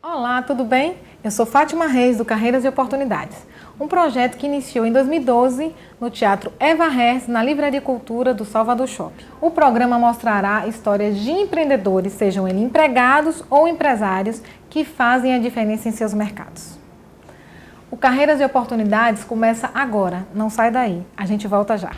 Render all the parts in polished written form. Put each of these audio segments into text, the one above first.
Olá, tudo bem? Eu sou Fátima Reis, do Carreiras e Oportunidades, um projeto que iniciou em 2012 no Teatro Eva Hers, na Livraria Cultura do Salvador Shopping. O programa mostrará histórias de empreendedores, sejam eles empregados ou empresários, que fazem a diferença em seus mercados. O Carreiras e Oportunidades começa agora, não sai daí, a gente volta já.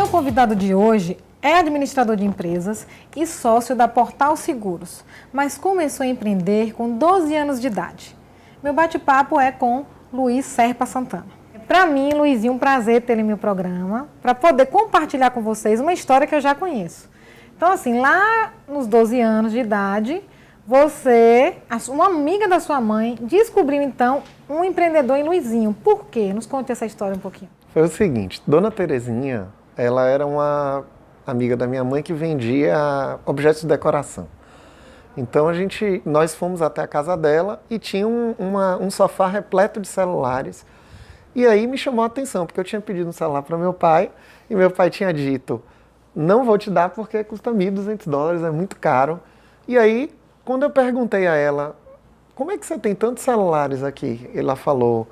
O convidado de hoje é administrador de empresas e sócio da Portal Seguros, mas começou a empreender com 12 anos de idade. Meu bate-papo é com Luiz Serpa Santana. Para mim, Luizinho, um prazer ter ele no meu programa, para poder compartilhar com vocês uma história que eu já conheço. Então, assim, lá nos 12 anos de idade, você, uma amiga da sua mãe, descobriu, então, um empreendedor em Luizinho. Por quê? Nos conte essa história um pouquinho. Foi o seguinte, Dona Terezinha, ela era uma amiga da minha mãe que vendia objetos de decoração. Então nós fomos até a casa dela e tinha um sofá repleto de celulares. E aí me chamou a atenção, porque eu tinha pedido um celular para meu pai e meu pai tinha dito, não vou te dar porque custa $1.200, é muito caro. E aí, quando eu perguntei a ela, como é que você tem tantos celulares aqui? Ela falou,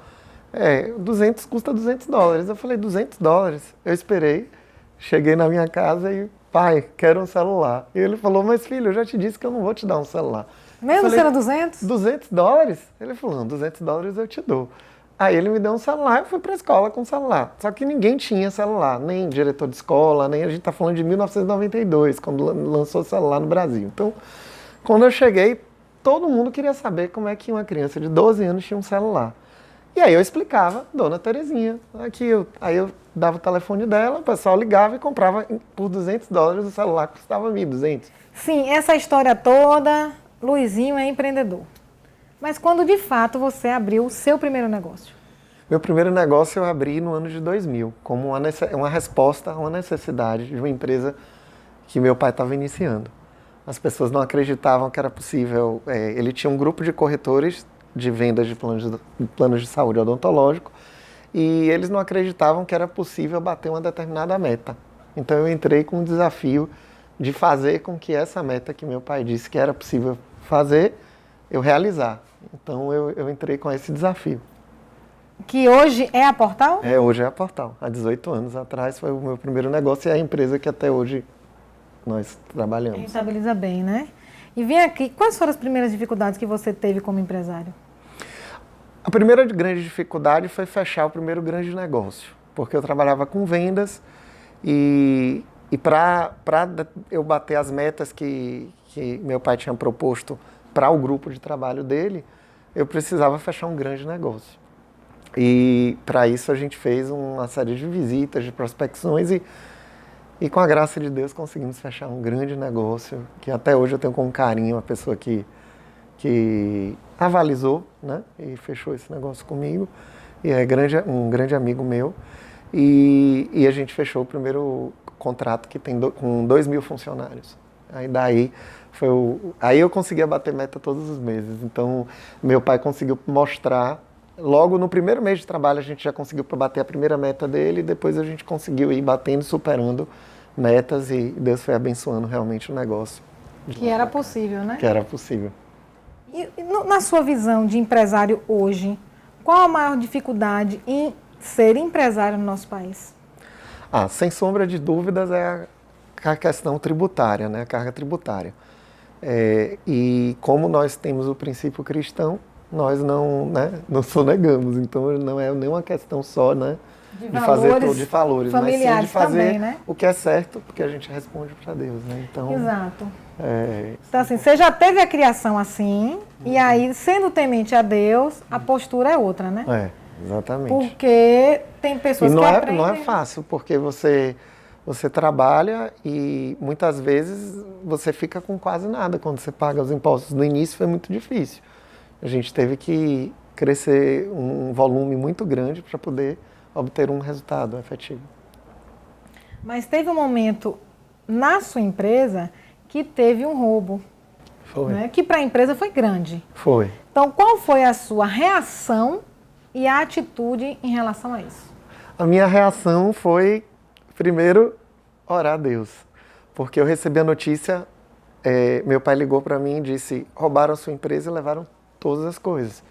200 custa $200. Eu falei, $200? Eu esperei, cheguei na minha casa e, pai, quero um celular. E ele falou, mas filho, eu já te disse que eu não vou te dar um celular. Mesmo se era 200? $200? Ele falou, não, $200 eu te dou. Aí ele me deu um celular e eu fui para a escola com celular. Só que ninguém tinha celular, nem diretor de escola, nem a gente está falando de 1992, quando lançou o celular no Brasil. Então, quando eu cheguei, todo mundo queria saber como é que uma criança de 12 anos tinha um celular. E aí eu explicava, Dona Terezinha, aí eu dava o telefone dela, o pessoal ligava e comprava por $200 o celular que custava 1.200. Sim, essa história toda, Luizinho é empreendedor. Mas quando de fato você abriu o seu primeiro negócio? Meu primeiro negócio eu abri no ano de 2000, como uma resposta a uma necessidade de uma empresa que meu pai estava iniciando. As pessoas não acreditavam que era possível, ele tinha um grupo de corretores de vendas de planos de saúde odontológico, e eles não acreditavam que era possível bater uma determinada meta. Então eu entrei com o desafio de fazer com que essa meta que meu pai disse que era possível fazer, eu realizar. Então eu entrei com esse desafio. Que hoje é a Portal? Hoje é a Portal. Há 18 anos atrás foi o meu primeiro negócio e é a empresa que até hoje nós trabalhamos. Rentabiliza bem, né? E vem aqui, quais foram as primeiras dificuldades que você teve como empresário? A primeira grande dificuldade foi fechar o primeiro grande negócio, porque eu trabalhava com vendas e para eu bater as metas que meu pai tinha proposto para o grupo de trabalho dele, eu precisava fechar um grande negócio. E para isso a gente fez uma série de visitas, de prospecções e com a graça de Deus conseguimos fechar um grande negócio, que até hoje eu tenho com carinho a pessoa que avalizou, né, e fechou esse negócio comigo, e é um grande amigo meu, e a gente fechou o primeiro contrato que tem com 2.000 funcionários. Aí eu conseguia bater meta todos os meses, então meu pai conseguiu mostrar, logo no primeiro mês de trabalho a gente já conseguiu bater a primeira meta dele, e depois a gente conseguiu ir batendo e superando metas, e Deus foi abençoando realmente o negócio. Que era possível, né? Que era possível. E na sua visão de empresário hoje, qual a maior dificuldade em ser empresário no nosso país? Sem sombra de dúvidas é a questão tributária, né? A carga tributária. E como nós temos o princípio cristão, nós não sonegamos. Então não é nenhuma questão só, né, de valores, familiares, mas sim de fazer também, né? o que é certo, porque a gente responde para Deus, né? Então, exato. Então, assim, você já teve a criação assim, e aí, sendo temente a Deus, a postura é outra, né? Exatamente. Porque tem pessoas que aprendem... Não é fácil, porque você trabalha e muitas vezes você fica com quase nada quando você paga os impostos. No início foi muito difícil. A gente teve que crescer um volume muito grande para poder obter um resultado efetivo. Mas teve um momento na sua empresa que teve um roubo. Foi. Né? Que para a empresa foi grande. Foi. Então, qual foi a sua reação e a atitude em relação a isso? A minha reação foi, primeiro, orar a Deus. Porque eu recebi a notícia, meu pai ligou para mim e disse, roubaram a sua empresa e levaram todas as coisas.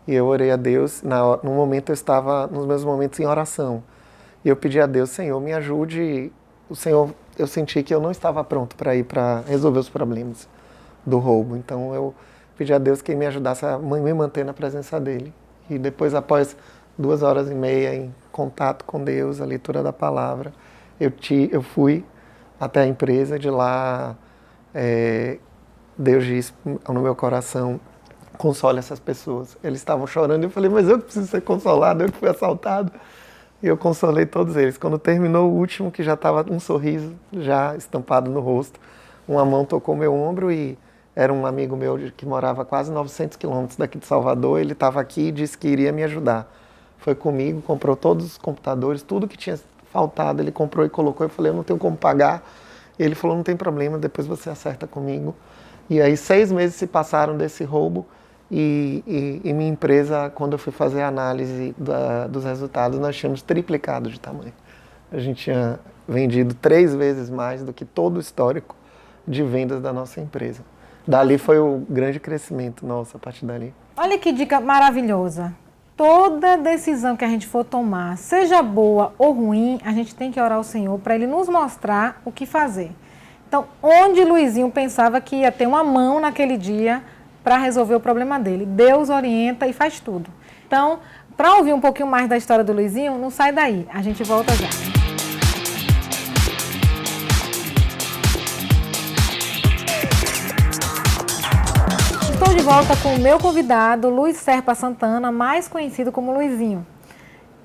E eu orei a Deus, no momento eu estava nos meus momentos em oração. E eu pedi a Deus, Senhor, me ajude. O Senhor, eu senti que eu não estava pronto para ir para resolver os problemas do roubo. Então eu pedi a Deus que me ajudasse a me manter na presença dele. E depois, após 2 horas e meia em contato com Deus, a leitura da palavra, eu fui até a empresa. De lá, Deus disse no meu coração, console essas pessoas. Eles estavam chorando e eu falei, mas eu que preciso ser consolado, eu que fui assaltado. E eu consolei todos eles. Quando terminou o último, que já estava um sorriso já estampado no rosto, uma mão tocou meu ombro e era um amigo meu que morava a quase 900 quilômetros daqui de Salvador. Ele estava aqui e disse que iria me ajudar. Foi comigo, comprou todos os computadores, tudo que tinha faltado, ele comprou e colocou. Eu falei, eu não tenho como pagar. E ele falou, não tem problema, depois você acerta comigo. E aí 6 meses se passaram desse roubo. E minha empresa, quando eu fui fazer a análise dos resultados, nós tínhamos triplicado de tamanho. A gente tinha vendido 3 vezes mais do que todo o histórico de vendas da nossa empresa. Dali foi o grande crescimento nosso, a partir dali. Olha que dica maravilhosa. Toda decisão que a gente for tomar, seja boa ou ruim, a gente tem que orar ao Senhor para Ele nos mostrar o que fazer. Então, onde Luizinho pensava que ia ter uma mão naquele dia para resolver o problema dele, Deus orienta e faz tudo. Então, para ouvir um pouquinho mais da história do Luizinho, não sai daí, a gente volta já. Estou de volta com o meu convidado, Luiz Serpa Santana, mais conhecido como Luizinho.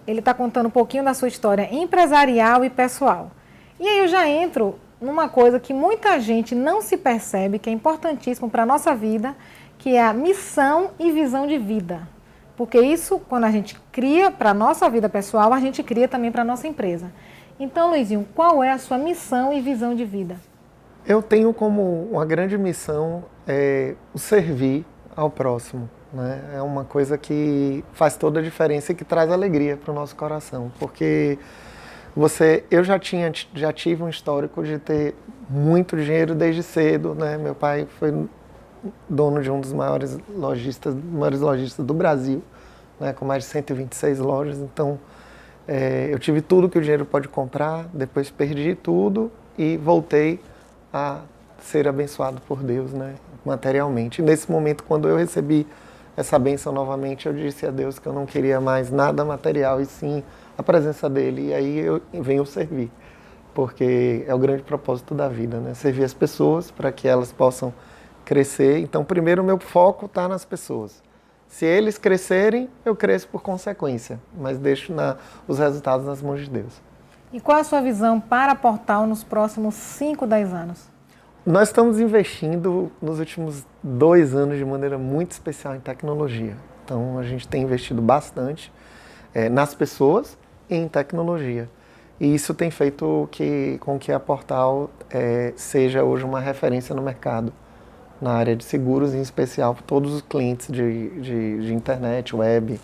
Ele está contando um pouquinho da sua história empresarial e pessoal. E aí eu já entro numa coisa que muita gente não se percebe, que é importantíssimo para a nossa vida, que é a missão e visão de vida. Porque isso, quando a gente cria para a nossa vida pessoal, a gente cria também para a nossa empresa. Então, Luizinho, qual é a sua missão e visão de vida? Eu tenho como uma grande missão o servir ao próximo, né? É uma coisa que faz toda a diferença e que traz alegria para o nosso coração. Porque eu já tive um histórico de ter muito dinheiro desde cedo, né? Meu pai foi dono de um dos maiores lojistas do Brasil, né, com mais de 126 lojas. Então, eu tive tudo que o dinheiro pode comprar, depois perdi tudo e voltei a ser abençoado por Deus, né, materialmente. E nesse momento, quando eu recebi essa bênção novamente, eu disse a Deus que eu não queria mais nada material, e sim a presença dEle. E aí eu venho servir, porque é o grande propósito da vida, né, servir as pessoas para que elas possam crescer. Então, primeiro, o meu foco está nas pessoas. Se eles crescerem, eu cresço por consequência, mas deixo os resultados nas mãos de Deus. E qual é a sua visão para a Portal nos próximos 5, 10 anos? Nós estamos investindo nos últimos 2 anos de maneira muito especial em tecnologia. Então, a gente tem investido bastante nas pessoas e em tecnologia. E isso tem feito com que a Portal seja hoje uma referência no mercado, na área de seguros, em especial todos os clientes de internet, web,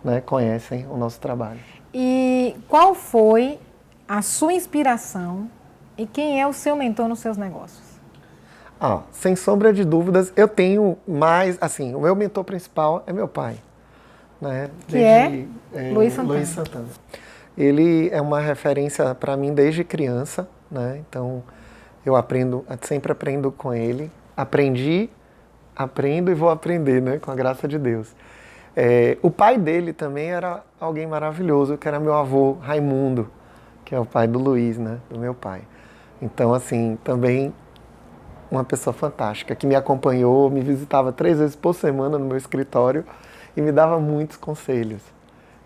né, conhecem o nosso trabalho. E qual foi a sua inspiração e quem é o seu mentor nos seus negócios? Sem sombra de dúvidas, eu tenho mais, assim, o meu mentor principal é meu pai, né? Luiz Santana. Luiz Santana. Ele é uma referência para mim desde criança, né? Então, eu sempre aprendo com ele. Aprendo e vou aprender, né, com a graça de Deus. O pai dele também era alguém maravilhoso, que era meu avô Raimundo, que é o pai do Luiz, né, do meu pai. Então, assim, também uma pessoa fantástica, que me acompanhou, me visitava 3 vezes por semana no meu escritório e me dava muitos conselhos.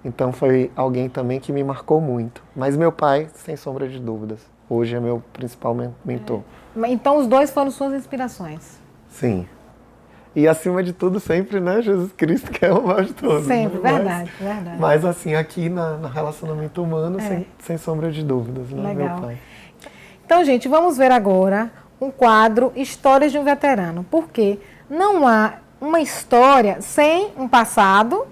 Então, foi alguém também que me marcou muito. Mas meu pai, sem sombra de dúvidas, hoje é meu principal mentor. Então, os dois foram suas inspirações? Sim. E, acima de tudo, sempre, né, Jesus Cristo, que é o maior de todos. Sempre, né? verdade. Mas, assim, aqui no relacionamento humano, sem sombra de dúvidas, né, Legal. meu pai. Então, gente, vamos ver agora um quadro Histórias de um Veterano. Porque não há uma história sem um passado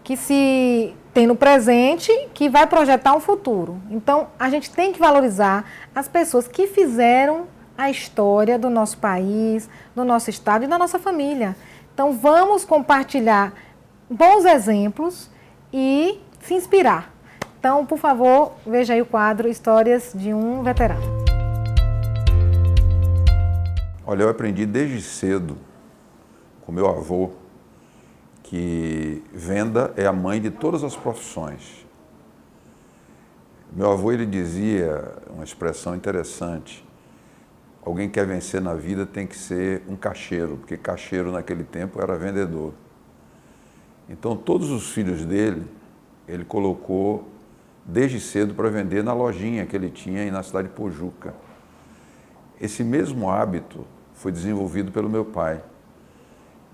que se tem no presente, que vai projetar um futuro. Então, a gente tem que valorizar as pessoas que fizeram a história do nosso país, do nosso estado e da nossa família. Então, vamos compartilhar bons exemplos e se inspirar. Então, por favor, veja aí o quadro Histórias de um Veterano. Olha, eu aprendi desde cedo com meu avô que venda é a mãe de todas as profissões. Meu avô, ele dizia uma expressão interessante: alguém que quer vencer na vida tem que ser um caixeiro, porque caixeiro naquele tempo era vendedor. Então, todos os filhos dele, ele colocou desde cedo para vender na lojinha que ele tinha aí na cidade de Pojuca. Esse mesmo hábito foi desenvolvido pelo meu pai.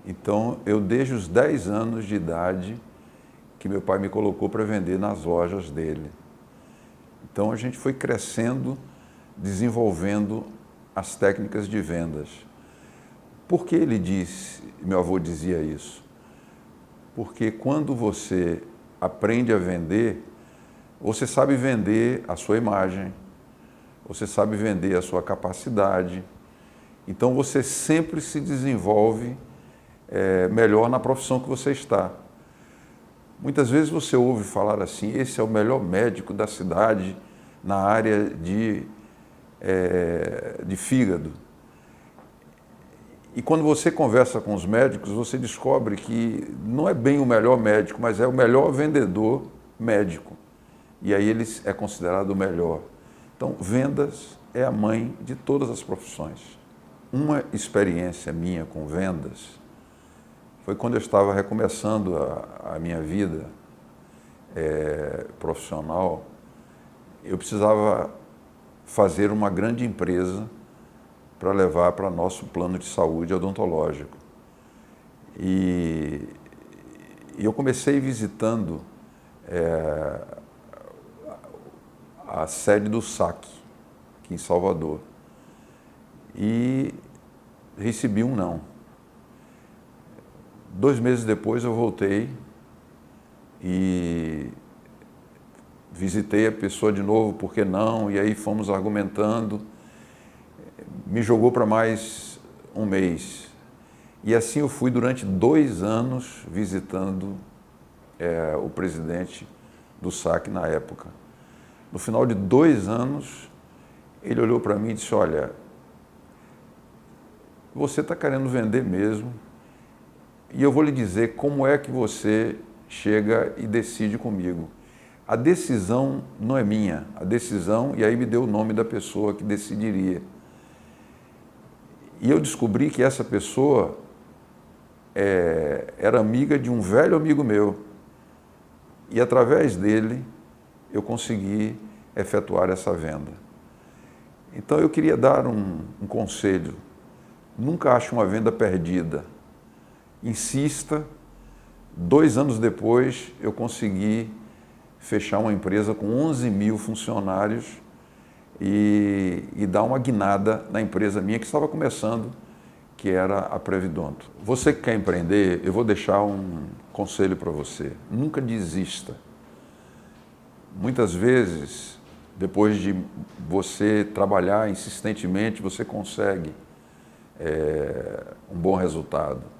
Então, eu desde os 10 anos de idade que meu pai me colocou para vender nas lojas dele. Então, a gente foi crescendo, desenvolvendo as técnicas de vendas. Por que meu avô dizia isso? Porque quando você aprende a vender, você sabe vender a sua imagem, você sabe vender a sua capacidade. Então, você sempre se desenvolve melhor na profissão que você está. Muitas vezes você ouve falar assim: esse é o melhor médico da cidade na área de fígado. E quando você conversa com os médicos, você descobre que não é bem o melhor médico, mas é o melhor vendedor médico. E aí ele é considerado o melhor. Então, vendas é a mãe de todas as profissões. Uma experiência minha com vendas foi quando eu estava recomeçando a minha vida profissional. Eu precisava fazer uma grande empresa para levar para nosso plano de saúde odontológico. E eu comecei visitando a sede do SAC, aqui em Salvador, e recebi um não. 2 meses depois eu voltei e visitei a pessoa de novo, por que não? E aí fomos argumentando. Me jogou para mais um mês. E assim eu fui durante 2 anos visitando o presidente do SAC na época. No final de 2 anos, ele olhou para mim e disse: olha, você está querendo vender mesmo, e eu vou lhe dizer como é que você chega e decide comigo. A decisão não é minha, a decisão, e aí me deu o nome da pessoa que decidiria. E eu descobri que essa pessoa era amiga de um velho amigo meu. E através dele eu consegui efetuar essa venda. Então eu queria dar um conselho: nunca ache uma venda perdida. Insista. 2 anos depois eu consegui fechar uma empresa com 11 mil funcionários e dar uma guinada na empresa minha que estava começando, que era a Previdonto. Você que quer empreender, eu vou deixar um conselho para você: nunca desista. Muitas vezes, depois de você trabalhar insistentemente, você consegue um bom resultado.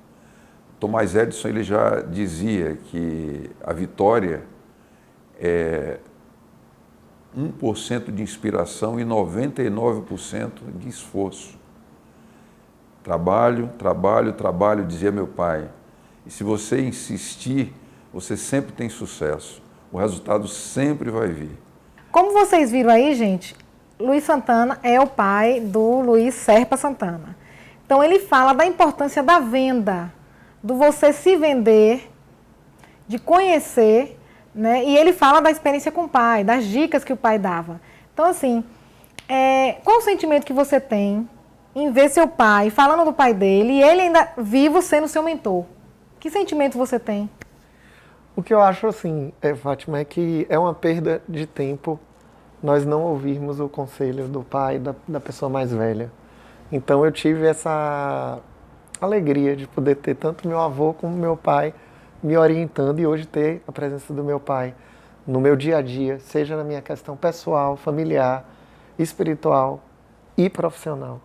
Thomas Edison, ele já dizia que a vitória é 1% de inspiração e 99% de esforço. Trabalho, trabalho, trabalho, dizia meu pai. E se você insistir, você sempre tem sucesso. O resultado sempre vai vir. Como vocês viram aí, gente, Luiz Santana é o pai do Luiz Serpa Santana. Então, ele fala da importância da venda, do você se vender, de conhecer, né? E ele fala da experiência com o pai, das dicas que o pai dava. Então, assim, qual o sentimento que você tem em ver seu pai falando do pai dele e ele ainda vivo sendo seu mentor? Que sentimento você tem? O que eu acho, assim, Fátima, é que é uma perda de tempo nós não ouvirmos o conselho do pai, da pessoa mais velha. Então, eu tive essa alegria de poder ter tanto meu avô como meu pai me orientando e hoje ter a presença do meu pai no meu dia a dia, seja na minha questão pessoal, familiar, espiritual e profissional.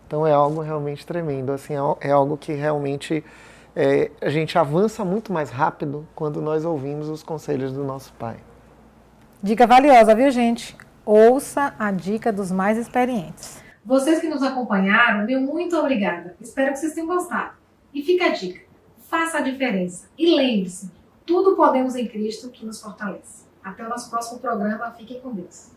Então é algo realmente tremendo, assim, é algo que realmente a gente avança muito mais rápido quando nós ouvimos os conselhos do nosso pai. Dica valiosa, viu, gente? Ouça a dica dos mais experientes. Vocês que nos acompanharam, meu muito obrigada. Espero que vocês tenham gostado. E fica a dica, faça a diferença. E lembre-se, tudo podemos em Cristo que nos fortalece. Até o nosso próximo programa. Fiquem com Deus.